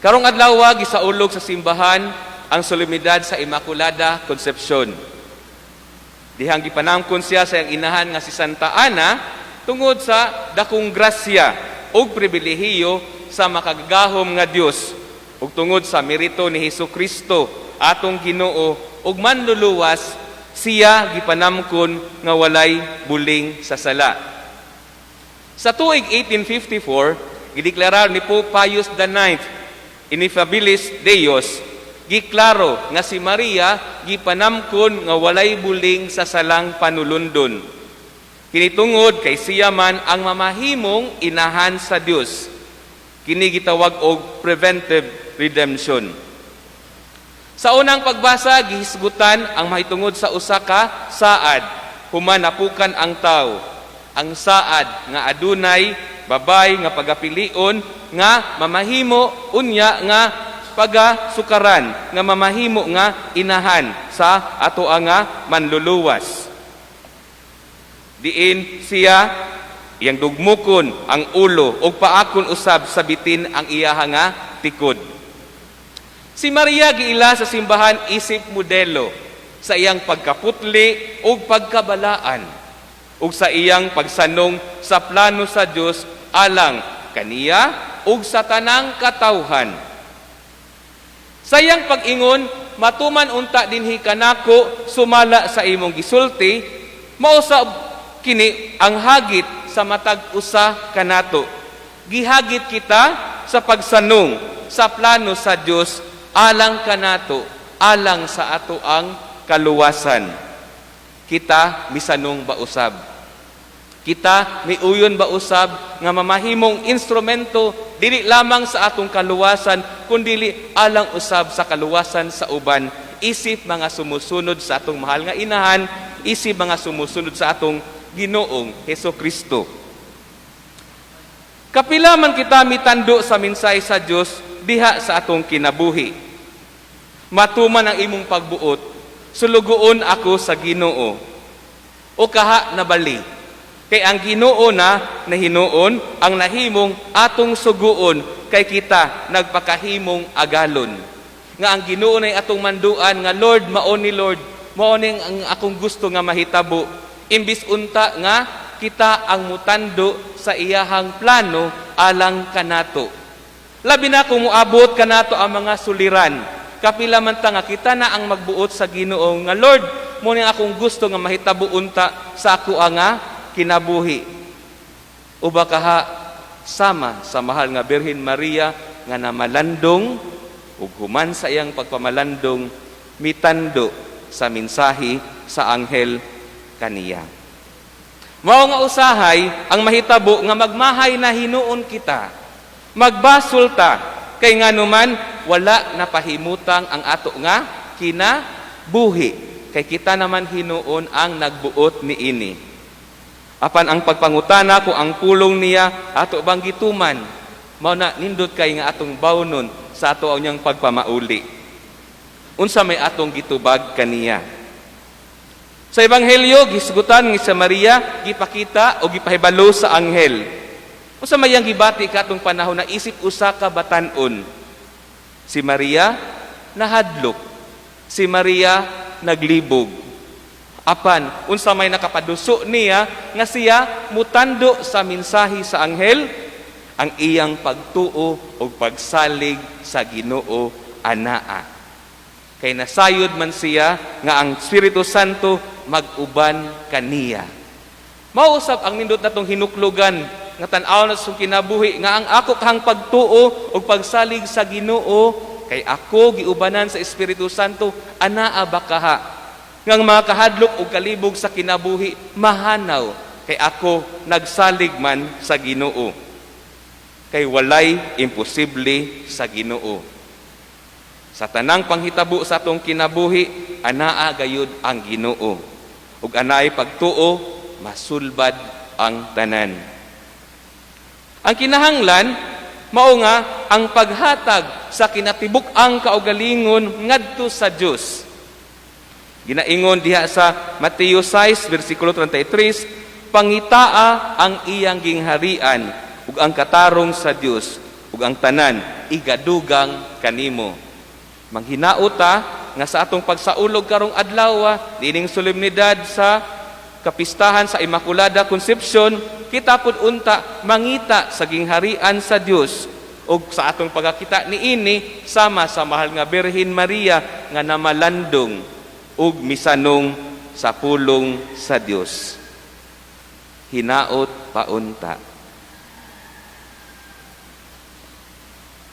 Karong adlaw gisaulog sa simbahan ang solemnidad sa Immaculada Concepcion. Dihang gipanangkon siya sa iyang inahan nga si Santa Ana tungod sa dakong grasya ug pribilehiyo sa makagagahom nga Dios ug tungod sa merito ni Hesukristo atong Ginoo ug manluluwas siya gipanamkon nga walay buling sa sala. Sa tuig 1854 gideklarar ni Pope Pius IX Ineffabilis Deus, giklaro nga si Maria gipanamkon nga walay buling sa salang panulundon. Kinitungod kay siya man ang mamahimong inahan sa Dios. Kini gitawag og preventive redemption. Sa unang pagbasa gihisgutan ang mahitungod sa usa ka saad, human napukan ang tawo. Ang saad nga adunay babay nga pagapilion nga mamahimo unya nga pagasukaran nga mamahimo nga inahan sa ato nga manluluwas. Diin siya iyang dugmukon ang ulo ug paakon usab sa bitin ang iyaha nga tikod. Si Maria giila sa simbahan isip modelo sa iyang pagkaputli ug pagkabalaan ug sa iyang pagsanong sa plano sa Dios alang kaniya ug sa tanang katawhan. Sa iyang pag-ingon, matuman unta dinhi kanako sumala sa imong gisulti, mausab kini ang hagit sa matag usa kanato. Gihagit kita sa pagsanong sa plano sa Dios alang kanato, alang sa ato ang kaluwasan. Kita misanong ba usab? Kita miuyon ba usab nga mamahimong instrumento dili lamang sa atong kaluwasan kundi alang usab sa kaluwasan sa uban, isip mga sumusunod sa atong mahal nga inahan, isip mga sumusunod sa atong Ginoong Hesukristo. Kapila man kita mitando sa mensahe sa Dios diha sa atong kinabuhi. Matuman ang imong pagbuot, sulugoon ako sa Ginoo. O kaha na bali. Kay ang Ginoo na nahinuon ang nahimong atong suguon kay kita nagpakahimong agalon. Nga ang Ginoo nay atong manduan nga Lord mao ni Lord, mao ning ang akong gusto nga mahitabo. Imbis unta nga kita ang mutando sa iyahang plano alang kanato. Labi na kung muabot kanato ang mga suliran. Kapila man ta nga kita na ang magbuot sa Ginoo nga Lord, mao ning akong gusto nga mahitabo unta sa ako nga kinabuhi. O baka sama sa mahal nga Birhen Maria nga namalandong ug human sa iyang pagpamalandong mitando sa mensahe sa anghel kaniya. Mao nga usahay ang mahitabo nga magmahay na hinuon kita. Magbasulta kay nganuman wala napahimutang ang ato nga kinabuhi kay kita naman hinuon ang nagbuot niini. Apan ang pagpangutana kung ang pulong niya ato bang gituman, mao na nindot kay nga atong bawnon sa ato niyang pagpamauli. Unsa may atong gitubag kaniya. Sa ebanghelyo gisgutan ni sa Maria gipakita o gipahibalo sa anghel. Unsa may yang gibati katong panahon na isip usa ka batan-on. Si Maria nahadlok. Si Maria naglibog. Apan, unsa may nakapaduso niya nga siya mutando sa mensahe sa anghel, ang iyang pagtuo o pagsalig sa Ginoo anaa. Kay nasayod man siya nga ang Espiritu Santo mag-uban kaniya. Mausap ang nindot natong hinuklugan nga tan-aw na sa kinabuhi nga ang ako kahang pagtuo o pagsalig sa Ginoo kay ako giubanan sa Espiritu Santo anaa bakaha. Ngang mga kahadlok o kalibog sa kinabuhi, mahanaw kay ako nagsalig man sa Ginoo. Kay walay imposible sa Ginoo. Sa tanang panghitabo sa atong kinabuhi, anaa gayud ang Ginoo. Ug anaay pagtuo, masulbad ang tanan. Ang kinahanglan, mao nga ang paghatag sa kinatibuk-ang kaugalingon ngadto sa Dios. Ginaingon diha sa Mateo 6 versikulo 33, pangitaa ang iyang gingharian ug ang katarong sa Dios ug ang tanan igadugang kanimo. Manghinaot ta nga sa atong pagsaulog karong adlaw dining solemnidad sa kapistahan sa Immaculada Concepcion, kita pud unta mangita sa gingharian sa Dios ug sa atong pagakita niini sama sa mahal nga Birhen Maria nga namalandong ug misanong sa pulong sa Dios. Hinaot paunta.